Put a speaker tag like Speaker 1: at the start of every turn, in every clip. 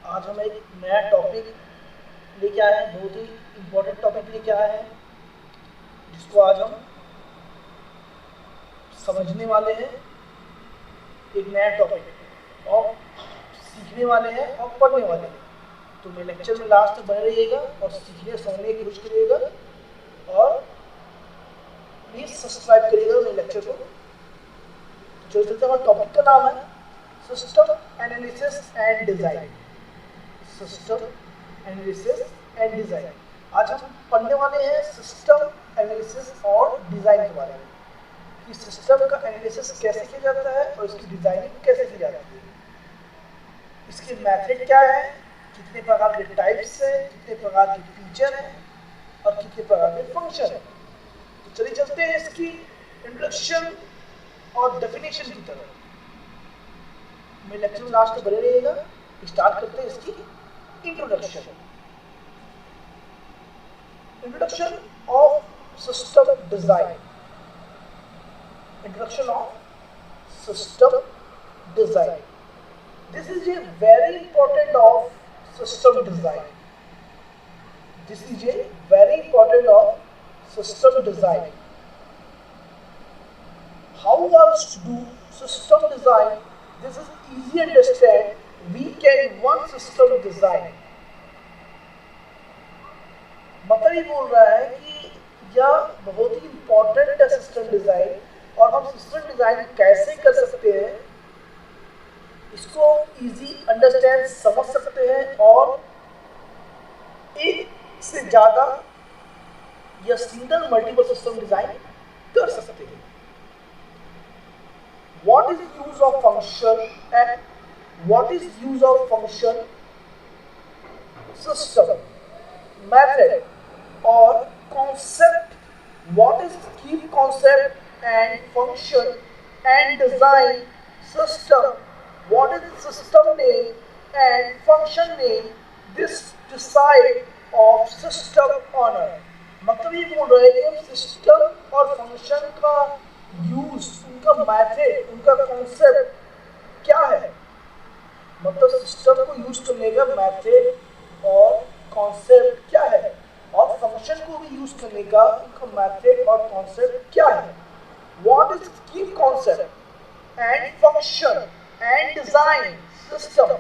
Speaker 1: आज हम एक नया टॉपिक लेके आए हैं, बहुत ही इम्पोर्टेंट टॉपिक लेके आए हैं जिसको आज हम समझने वाले हैं। एक नया टॉपिक और सीखने वाले हैं और पढ़ने वाले हैं। तो मेरे लेक्चर में लास्ट तक बने रहिएगा और सीखने समझने की कोशिश करिएगा और प्लीज सब्सक्राइब करिएगा मेरे लेक्चर को। जो चलते हमारे टॉपिक का नाम है system analysis and design. System analysis and design. आज हम पढ़ने वाले हैं सिस्टम एनालिसिस और डिजाइन के बारे में कि सिस्टम का एनालिसिस कैसे किया जाता है और इसकी डिजाइनिंग कैसे की जाती है, इसके मेथड क्या है, कितने प्रकार के टाइप्स हैं, कितने प्रकार के फीचर हैं और कितने प्रकार के फंक्शन हैं। तो चलिए चलते हैं इसकी इंट्रोडक्शन और डेफिनेशन की तरफ। मेरे लेक्चर में लास्ट तक बने रहिएगा। स्टार्ट करते हैं इसकी introduction. Introduction of system design. Introduction of system design. This is a very important of system design. This is a very important of system design. How else to do system design? This is easy to understand. We can one system design. मतलब ये बोल रहा है कि यह बहुत ही important है system design. और हम सिस्टम डिजाइन कैसे कर सकते हैं, इसको इजी अंडरस्टैंड समझ सकते हैं और एक से ज्यादा या सिंगल मल्टीपल सिस्टम डिजाइन कर सकते हैं। What is use of function and what is use of function, system, method or concept? What is key concept and function and design system? What is system name and function name? This decide of system owner. मतलब ये बोल रहे हैं कि system और function का use, उनका method, उनका कॉन्सेप्ट क्या है। मतलब सिस्टम को यूज करने का मेथड और कॉन्सेप्ट क्या है और फंक्शन को भी यूज करने का उनका मेथड और कॉन्सेप्ट क्या है। व्हाट इज की concept and function and design system.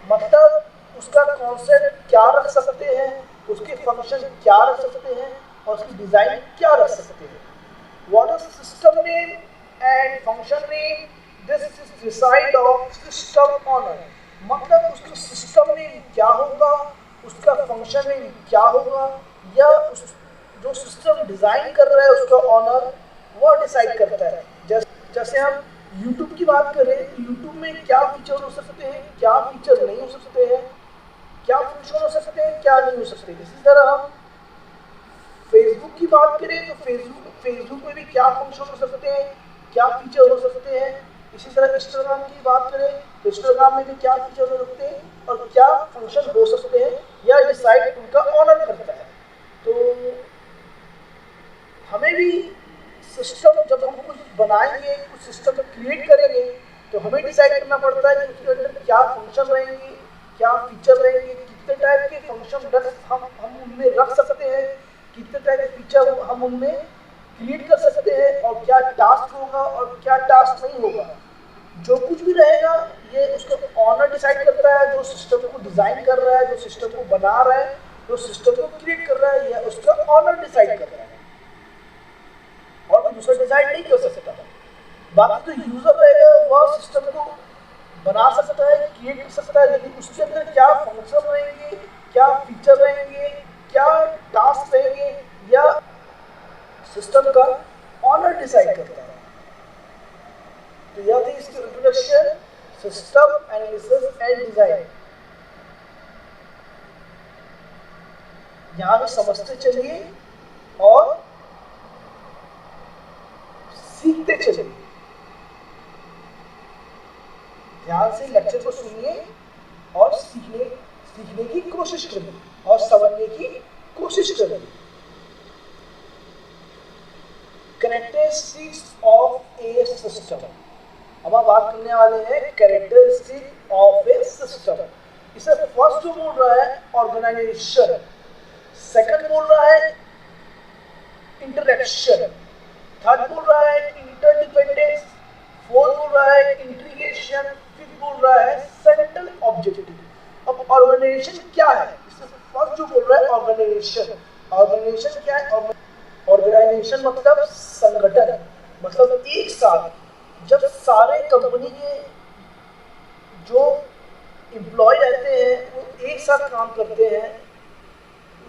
Speaker 1: मतलब उसका कॉन्सेप्ट क्या रख सकते हैं, उसके फंक्शन क्या रख सकते हैं और उसकी डिजाइन क्या रख सकते हैं। What is system name and function name? This is decide of system owner. मतलब उसका सिस्टम नेम क्या होगा, उसका फंक्शन नेम क्या होगा, या उस जो सिस्टम डिजाइन कर रहा है उसका ऑनर वो डिसाइड करता है। जैसे हम YouTube की बात करें तो YouTube में क्या फीचर हो सकते हैं, क्या फीचर नहीं हो सकते हैं, क्या फंक्शन हो सकते हैं, क्या नहीं हो सकते। इसी तरह हम फेसबुक की बात करें तो फेसबुक में भी क्या फंक्शन हो सकते हैं, क्या फीचर हो सकते हैं। इसी तरह इंस्टाग्राम की बात करें तो इंस्टाग्राम में भी क्या फीचर हो सकते हैं और क्या फंक्शन हो सकते हैं, या डिसाइड उनका ऑनर करता है। तो हमें भी सिस्टम जब हम कुछ बनाएंगे, कुछ सिस्टम क्रिएट करेंगे तो हमें डिसाइड करना पड़ता है कि उसके अंदर क्या फंक्शन रहेंगे, क्या फीचर रहेंगे, कितने टाइप के फंक्शन हम उनमें रख सकते हैं, कितने टाइप के फीचर हम उनमें क्रिएट कर सकते हैं और क्या टास्क होगा और क्या टास्क नहीं होगा। जो कुछ भी रहेगा ये उसका ऑनर डिसाइड करता है, जो सिस्टम को डिजाइन कर रहा है, जो सिस्टम को बना रहा है, जो सिस्टम को क्रिएट कर रहा है, या उसका ऑनर डिसाइड कर रहा है और कोई दूसरा डिसाइड नहीं कर सकता। बाकी जो यूजर रहेगा वह सिस्टम को बना सकता है, क्रिएट कर सकता है, लेकिन उसके अंदर क्या फंक्शन रहेंगे, क्या फीचर रहेंगे, क्या टास्क रहेंगे, या सिस्टम का ऑनर डिसाइड करता है। तो यह थी इसकी introduction, system analysis and design. यहां से समझते चलिए और सीखते चलिए। ध्यान से लेक्चर को सुनिए और सीखने की कोशिश करिए और समझने की कोशिश करिए। Characteristics of A system. अब हम बात करने वाले हैं कैरेक्टरिस्टिक ऑफ ए सिस्टम। इसे फर्स्ट जो बोल रहा है ऑर्गेनाइजेशन, सेकंड बोल रहा है इंटरेक्शन, थर्ड बोल रहा है इंटरडिपेंडेंस, फोर्थ बोल रहा है इंटीग्रेशन, फिफ्थ बोल रहा है सेंट्रल ऑब्जेक्टिव। अब ऑर्गेनाइजेशन क्या है? इससे फर्स्ट जो बोल रहा है ऑर्गेनाइजेशन, ऑर्गेनाइजेशन क्या है? ऑर्गेनाइजेशन मतलब संगठन, मतलब एक साथ जब सारे कंपनी के जो एम्प्लॉय रहते हैं वो एक साथ काम करते हैं,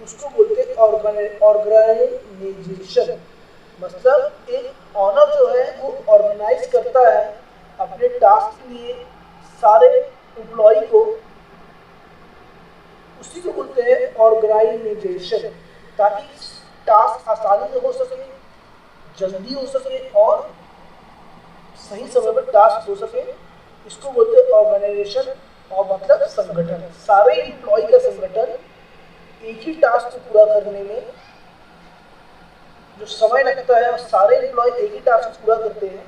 Speaker 1: उसको बोलते हैं ऑर्गेनाइजेशन। मतलब एक ऑनर जो है वो ऑर्गेनाइज करता है अपने टास्क के लिए सारे एम्प्लॉय को, उसी को बोलते हैं ऑर्गेनाइजेशन, ताकि टास्क आसानी से हो सके, जल्दी हो सके और सही समय पर टास्क हो सके। इसको बोलते हैं ऑर्गेनाइजेशन। और मतलब संगठन, सारे एम्प्लॉय का संगठन एक ही टास्क को पूरा करने में जो समय लगता है और सारे एम्प्लॉय एक ही टास्क पूरा करते हैं,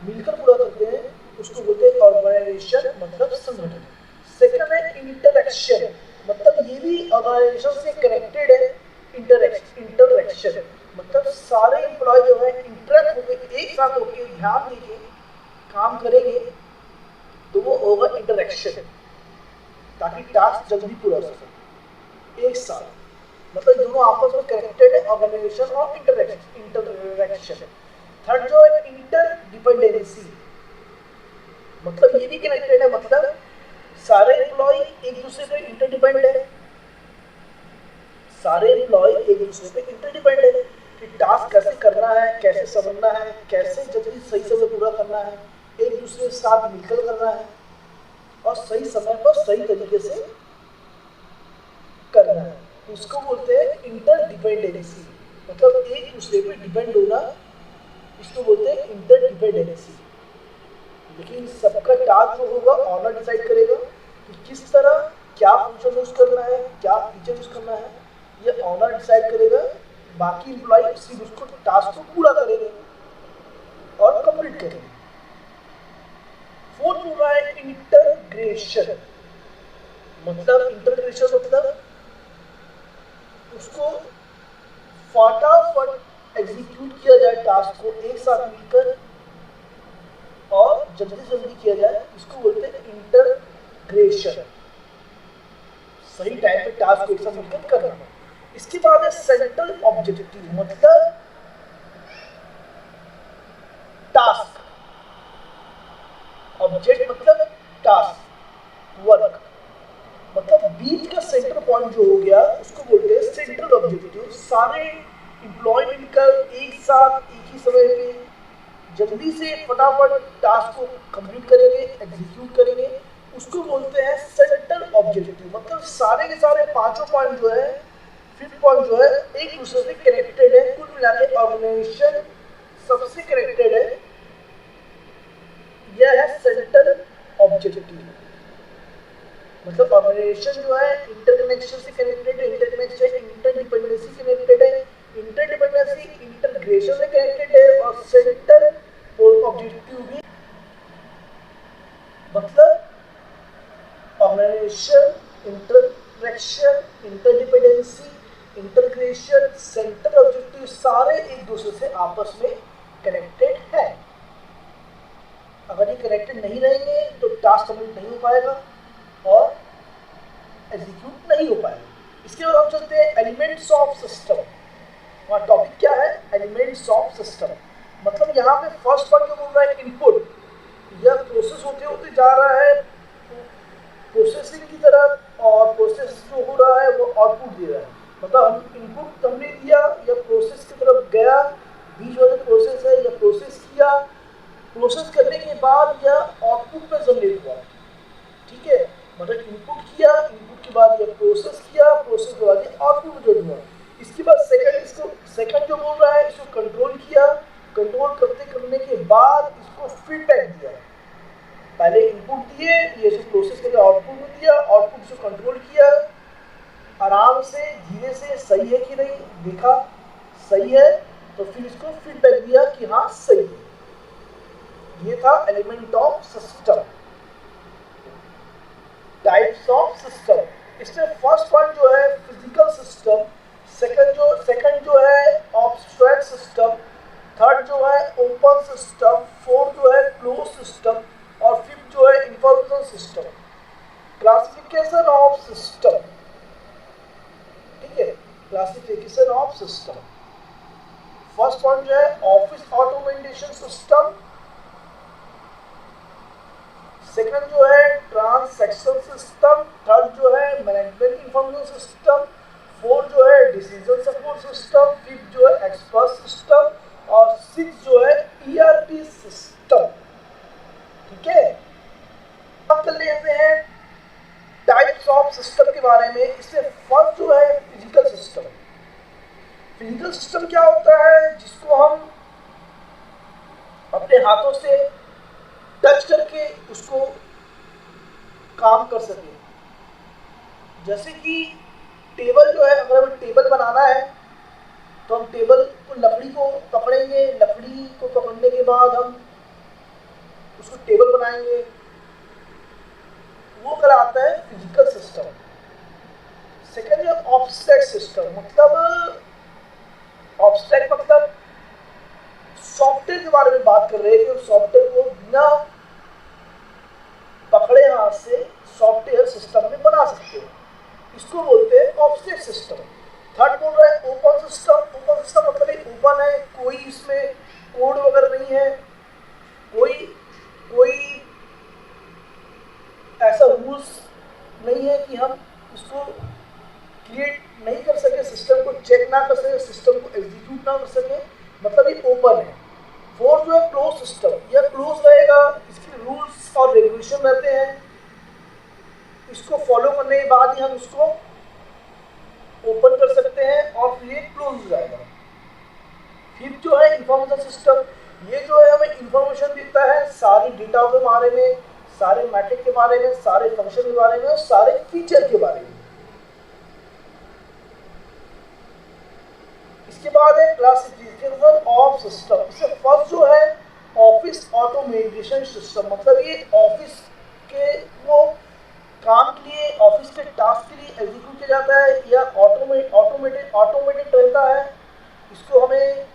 Speaker 1: मिलकर पूरा करते हैं, उसको बोलते हैं ऑर्गेनाइजेशन, मतलब संगठन। सेकंड है इंटरेक्शन, मतलब ये भी ऑर्गेनाइजेशन से कनेक्टेड है। इंटरेक्शन मतलब सारे एम्प्लॉय जो है इंटरेक्ट होकर एक साथ होकर ध्यान देके काम करेंगे, तो वो होगा इंटरेक्शन, ताकि टास्क जल्दी पूरा हो सके एक साथ। मतलब दोनों आपस में कनेक्टेड है, ऑर्गेनाइजेशन और इंटरेक्शन। थर्ड जो है इंटरडिपेंडेंसी, मतलब ये भी कनेक्टेड है, मतलब सारे एम्प्लॉय एक दूसरे पे इंटरडिपेंड है, सारे एम्प्लॉय एक दूसरे पे इंटरडिपेंड है कि टास्क कैसे करना है, कैसे समझना है, कैसे जल्दी सही समय पूरा करना है, एक दूसरे के साथ मिलकर करना है और सही समय पर सही तरीके से करना है। उसको बोलते हैं इंटरडिपेंडेंसी, मतलब एक दूसरे पे डिपेंड होना, इसको बोलते हैं इंटरडिपेंडेंसी। लेकिन सबका टास्क जो होगा ऑनर डिसाइड करेगा कि किस तरह क्या फंक्शन यूज करना है, क्या फीचर यूज करना है, ये ऑनर डिसाइड करेगा। बाकी एम्प्लॉय सिर्फ उसको टास्क को पूरा करेंगे और कंप्लीट करेंगे। फोर्थ हो रहा है इंटीग्रेशन, मतलब इंटीग्रेशन मतलब उसको फटाफट एग्जीक्यूट किया जाए, टास्क को एक साथ मिलकर और जल्दी जल्दी किया जाए, इसको बोलते हैं इंटीग्रेशन। सही टाइम पे टास्क को एक साथ मिलकर करना। इसके बाद है सेंट्रल ऑब्जेक्टिव, मतलब टास्क, ऑब्जेक्ट मतलब टास्क, वर्क, मतलब बीच का सेंटर पॉइंट जो हो गया उसको बोलते हैं सेंट्रल ऑब्जेक्टिव। सारे एम्प्लॉय मिलकर एक साथ एक ही समय पे जल्दी से फटाफट टास्क को कंप्लीट करेंगे, एग्जीक्यूट करेंगे, उसको बोलते हैं सेंट्रल ऑब्जेक्टिव। मतलब सारे के सारे पांचों पॉइंट जो है, फिफ्थ पॉइंट जो है, एक दूसरे से कनेक्टेड है। कुल मिला के ऑर्गेनाइजेशन सबसे कनेक्टेड है, यह है सेंट्रल ऑब्जेक्टिव। मतलब ऑर्गेनाइजेशन जो है इंटरकनेक्शन से कनेक्टेड है, इंटरकनेक्शन इंटरडिपेंडेंसी से कनेक्टेड है, इंटरडिपेंडेंसी इंटीग्रेशन से कनेक्टेड है और सेंट्रल ऑब्जेक्टिव भी। मतलब organisation, interconnection, interdependency, integration, central objective सारे एक दूसरे से आपस में कनेक्टेड है। अगर ये कनेक्टेड नहीं रहेंगे तो टास्क कंप्लीट नहीं हो पाएगा और एग्जीक्यूट नहीं हो पाएगा। इसके बाद हम चलते हैं एलिमेंट्स ऑफ सिस्टम। हमारा टॉपिक क्या है? Elements of system. मतलब यहाँ पे फर्स्ट पार्ट जो बोल रहा है इनपुट, यह प्रोसेस होते होते जा रहा है प्रोसेसिंग की तरफ और प्रोसेस जो हो रहा है वो आउटपुट दे रहा है। मतलब हम इनपुट हमने दिया, यह प्रोसेस की तरफ गया, बीच वाले प्रोसेस है, यह प्रोसेस किया, प्रोसेस करने के बाद यह आउटपुट पे जनरेट हुआ। ठीक है, मतलब इनपुट किया, इनपुट के बाद ये प्रोसेस किया, प्रोसेस के बाद ये आउटपुट जो हुआ। इसके बाद सेकंड जो बोल रहा है इसको कंट्रोल किया, कंट्रोल करने के बाद इसको फीडबैक दिया। पहले इनपुट दिए, ये इसको प्रोसेस करके आउटपुट में दिया, आउटपुट से कंट्रोल किया, आराम से धीरे से सही है कि नहीं देखा, सही है तो फिर इसको फीडबैक दिया कि हाँ सही है। ये था element of system. Types types of system. इसमें फर्स्ट पॉइंट जो है फिजिकल सिस्टम, सेकंड जो है ऑब्स्ट्रैक्ट सिस्टम, थर्ड जो है ओपन सिस्टम, फोर्थ जो है क्लोज सिस्टम और फिफ्थ जो है information system. Classification of system, ठीक है, classification of system. First point जो है ऑफिस ऑटोमेशन सिस्टम, सेकंड जो है ट्रांसैक्शन सिस्टम, थर्ड जो है मैनेजमेंट इंफॉर्मेशन सिस्टम, फोर्थ जो है डिसीजन सपोर्ट सिस्टम, फिफ्थ जो है एक्सपर्ट सिस्टम और सिक्स जो है ईआरपी सिस्टम। ठीक है, अब कर लेते हैं टाइप्स ऑफ सिस्टम के बारे में। इससे फर्स्ट जो है फिजिकल सिस्टम। फिजिकल सिस्टम क्या होता है? जिसको हम अपने हाथों से टच करके उसको काम कर सके। जैसे कि टेबल जो है, अगर हमें टेबल बनाना है तो हम टेबल को, लकड़ी को पकड़ेंगे, लकड़ी को पकड़ने के बाद हम उसको टेबल बनाएंगे, वो कहलाता है फिजिकल सिस्टम। सेकेंड है ऑब्स्ट्रैक्ट सिस्टम, मतलब ऑब्स्ट्रैक्ट मतलब सॉफ्टवेयर के बारे में बात कर रहे हैं कि सॉफ्टवेयर को बिना पकड़े हाथ से सॉफ्टवेयर सिस्टम में बना सकते हैं, इसको बोलते हैं ऑब्स्ट्रैक्ट सिस्टम। थर्ड बोल रहा है ओपन सिस्टम। ओपन सिस्टम मतलब ये ओपन है, कोई इसमें कोड वगैरह नहीं है, कोई ऐसा रूल्स नहीं है कि हम इसको क्रिएट नहीं कर सके, सिस्टम को चेक ना कर सके, सिस्टम को एग्जीक्यूट ना कर सके, मतलब ये ओपन है। फोर्थ जो है क्लोज सिस्टम, यह क्लोज रहेगा, इसके रूल्स और रेगुलेशन रहते हैं, इसको फॉलो करने के बाद ही हम इसको ओपन कर सकते हैं और फिर ये क्लोज हो जाएगा। फिफ्थ जो है इंफॉर्मेशन सिस्टम, ये जो है हमें इंफॉर्मेशन देता है सारी डेटा के बारे में, सारे मैट्रिक के बारे में, सारे फंक्शन के बारे में और सारे फीचर के बारे में। इसके बाद है क्लासिफिकेशन ऑफ सिस्टम। इससे फर्स्ट जो है ऑफिस ऑटोमेशन सिस्टम, मतलब ये ऑफिस के वो काम के लिए, ऑफिस के टास्क के लिए एग्जीक्यूट किया जाता है या ऑटोमेटेड रहता है। इसको हमें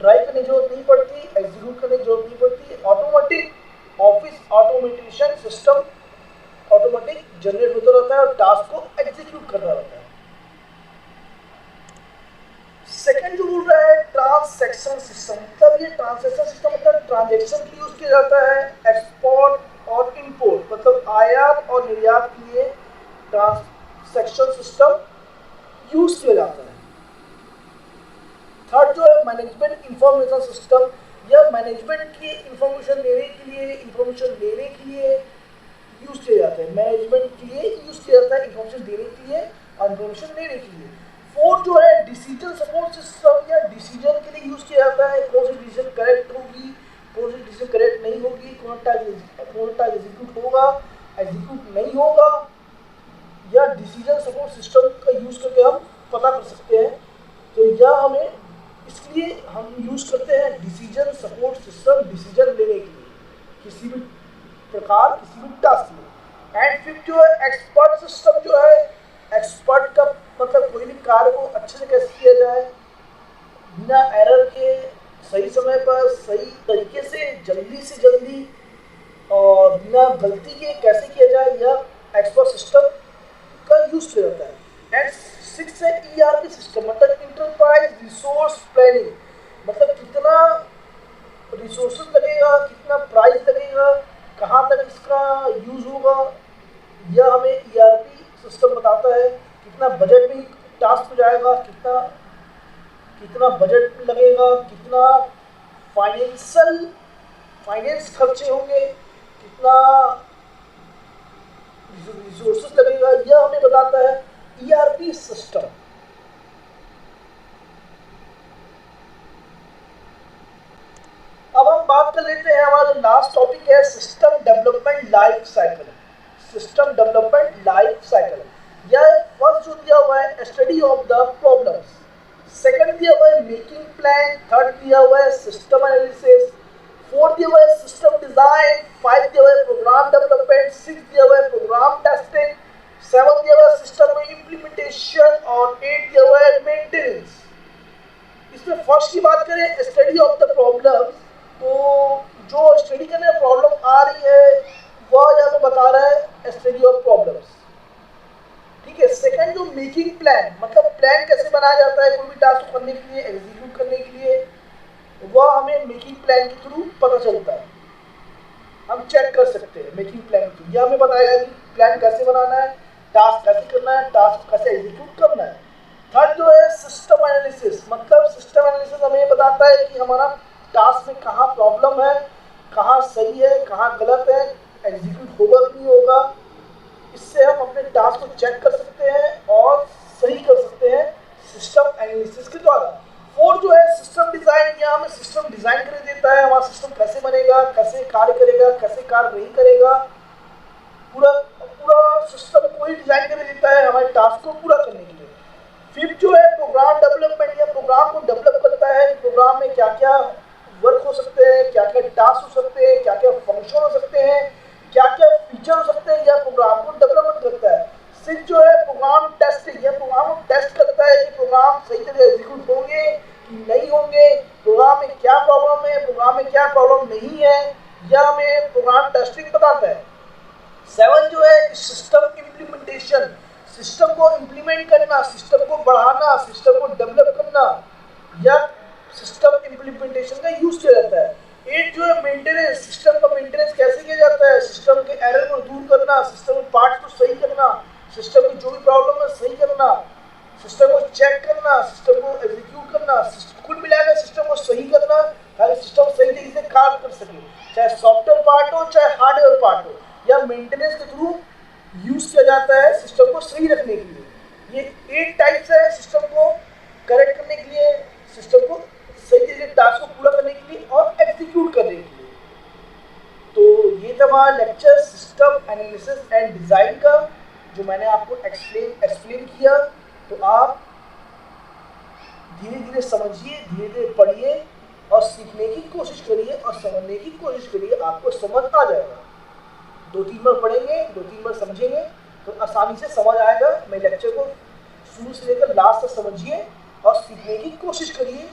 Speaker 1: ड्राइव करने की जरूरत नहीं पड़ती, एग्जीक्यूट करने की जरूरत नहीं पड़ती। Automatic office automation system automatic generate होता रहता है और टास्क को एग्जीक्यूट करता रहता है। सेकंड जो बोल रहा है ट्रांसैक्शन सिस्टम, मतलब ये ट्रांसैक्शन सिस्टम मतलब ट्रांजैक्शन के लिए यूज किया जाता है। एक्सपोर्ट और इंपोर्ट मतलब आयात और निर्यात के लिए ट्रांसैक्शन सिस्टम यूज किया जाता है। थर्ड जो है मैनेजमेंट इंफॉर्मेशन सिस्टम, यह मैनेजमेंट की इंफॉर्मेशन लेने के लिए यूज किया जाता है, मैनेजमेंट के लिए यूज किया जाता है, इंफॉर्मेशन देने के लिए और इंफॉर्मेशन लेने के लिए। फोर्थ जो है डिसीजन सपोर्ट सिस्टम, या डिसीजन के लिए यूज किया जाता है, कौन सी डिसीजन करेक्ट होगी, कौन सी डिसीजन करेक्ट नहीं होगी, कौन सा एग्जीक्यूट होगा, एग्जीक्यूट नहीं होगा, या डिसीजन सपोर्ट सिस्टम का यूज करके हम पता कर सकते हैं। तो यह हमें इसलिए हम यूज करते हैं डिसीजन सपोर्ट सिस्टम, डिसीजन लेने के लिए किसी भी प्रकार, किसी भी टास्क में। एंड फिफ्थ जो है एक्सपर्ट सिस्टम, जो है एक्सपर्ट का मतलब कोई भी कार्य को अच्छे से कैसे किया जाए, बिना एरर के, सही समय पर, सही तरीके से, जल्दी और बिना गलती के कैसे किया जाए, यह एक्सपर्ट सिस्टम का यूज किया जाता है। एंड सिक्स है ईआरपी सिस्टम, मतलब इंटरप्राइज रिसोर्स प्लानिंग, मतलब कितना रिसोर्सेज लगेगा, कितना प्राइस लगेगा, कहाँ तक इसका यूज होगा, यह हमें ईआरपी सिस्टम बताता है। कितना बजट में टास्क हो जाएगा, कितना बजट लगेगा, कितना फाइनेंस खर्चे होंगे, कितना रिसोर्सेज लगेगा, यह हमें बताता है ईआरपी सिस्टम। अब हम बात कर लेते हैं, हमारा लास्ट टॉपिक है system development life cycle. System development life cycle, यह फर्स्ट जो दिया हुआ है study of the problems, second दिया हुआ है मेकिंग प्लान, थर्ड दिया हुआ है सिस्टम एनालिसिस, फोर्थ दिया हुआ है सिस्टम डिजाइन, फाइव दिया हुआ है प्रोग्राम डेवलपमेंट, सिक्स दिया हुआ है प्रोग्राम टेस्टिंग, 7 दिया हुआ सिस्टम में इम्प्लीमेंटेशन और 8 दिया हुआ है मेंटेनेंस। इसमें फर्स्ट की बात करें स्टडी ऑफ द प्रॉब्लम, तो जो स्टडी करने में प्रॉब्लम आ रही है वह यहाँ पे बता रहा है स्टडी ऑफ प्रॉब्लम्स। ठीक है। सेकंड जो मेकिंग प्लान, मतलब प्लान कैसे बनाया जाता है कोई भी टास्क करने के लिए, एग्जीक्यूट करने के लिए, वह हमें मेकिंग प्लान के थ्रू पता चलता है, हम चेक कर सकते हैं मेकिंग प्लान के थ्रू। यह हमें बताएगा कि प्लान कैसे बनाना है, टास्क कैसे करना है, टास्क कैसे एग्जीक्यूट करना है। थर्ड जो है सिस्टम एनालिसिस, मतलब सिस्टम एनालिसिस हमें बताता है कि हमारा टास्क में कहाँ प्रॉब्लम है, कहाँ सही है, कहाँ गलत है, एग्जीक्यूट होगा कि नहीं होगा। इससे हम अपने टास्क को चेक कर सकते हैं और सही कर सकते हैं सिस्टम एनालिसिस के द्वारा। फोर्थ जो है सिस्टम डिजाइन, यह हमें सिस्टम डिजाइन कर देता है, हमारा सिस्टम कैसे बनेगा, कैसे कार्य करेगा, कैसे कार्य नहीं करेगा, पूरा पूरा सिस्टम को ही डिजाइन कर देता है हमारे टास्क को पूरा करने के लिए। फिफ्थ जो है प्रोग्राम डेवलपमेंट, या प्रोग्राम को डेवलप करता है, प्रोग्राम में क्या क्या वर्क हो सकते हैं, क्या क्या टास्क हो सकते हैं, क्या क्या फंक्शन हो सकते हैं, क्या क्या फीचर हो सकते हैं, यह प्रोग्राम को डेवलपमेंट करता है। सिक्स जो है प्रोग्राम टेस्टिंग, यह प्रोग्राम को टेस्ट करता है कि प्रोग्राम सही तरह एग्जीक्यूट होंगे कि नहीं होंगे, प्रोग्राम में क्या प्रॉब्लम है, प्रोग्राम में क्या प्रॉब्लम नहीं है, यह हमें प्रोग्राम टेस्टिंग बताता है। सेवन जो है सिस्टम इम्प्लीमेंटेशन, सिस्टम को इम्प्लीमेंट करना, सिस्टम को बढ़ाना, सिस्टम को डेवलप करना, यह सिस्टम इम्प्लीमेंटेशन का यूज किया जाता है। 8 जो है मेंटेनेंस, सिस्टम का मेंटेनेंस कैसे किया जाता है, सिस्टम के एरर को दूर करना, सिस्टम के पार्ट्स को सही करना, सिस्टम की जो भी प्रॉब्लम है सही करना, सिस्टम को चेक करना, सिस्टम को एग्जीक्यूट करना, कुल मिलाकर सिस्टम को सही करना ताकि सिस्टम सही तरीके से काम कर सके, चाहे सॉफ्टवेयर पार्ट हो चाहे हार्डवेयर पार्ट हो, या मेंटेनेंस के थ्रू यूज किया जाता है सिस्टम को सही रखने के लिए। ये 8 टाइप्स है सिस्टम को करेक्ट करने के लिए, सिस्टम को सही तरीके से टास्क को पूरा करने के लिए और एग्जीक्यूट करने के लिए। तो ये था हमारा lecture system analysis and design का, जो मैंने आपको एक्सप्लेन किया। तो आप धीरे धीरे समझिए, धीरे धीरे पढ़िए और सीखने की कोशिश करिए और समझने की कोशिश करिए, आपको समझ आ जाएगा। 2-3 बार पढ़ेंगे, 2-3 बार समझेंगे तो आसानी से समझ आएगा। मेरे लेक्चर को शुरू से लेकर लास्ट तक समझिए और सीखने की कोशिश करिए,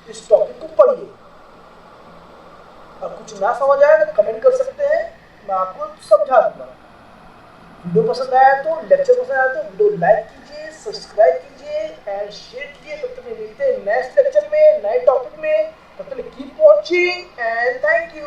Speaker 1: इस टॉपिक को पढ़िए। अब कुछ ना समझ आए तो कमेंट कर सकते हैं, मैं आपको समझा दूंगा। वीडियो पसंद आया तो, लेक्चर पसंद आया तो वीडियो लाइक कीजिए, सब्सक्राइब कीजिए एंड शेयर कीजिए। तब तक मिलते हैं नेक्स्ट लेक्चर में नए टॉपिक में, तब तक keep watching and thank you.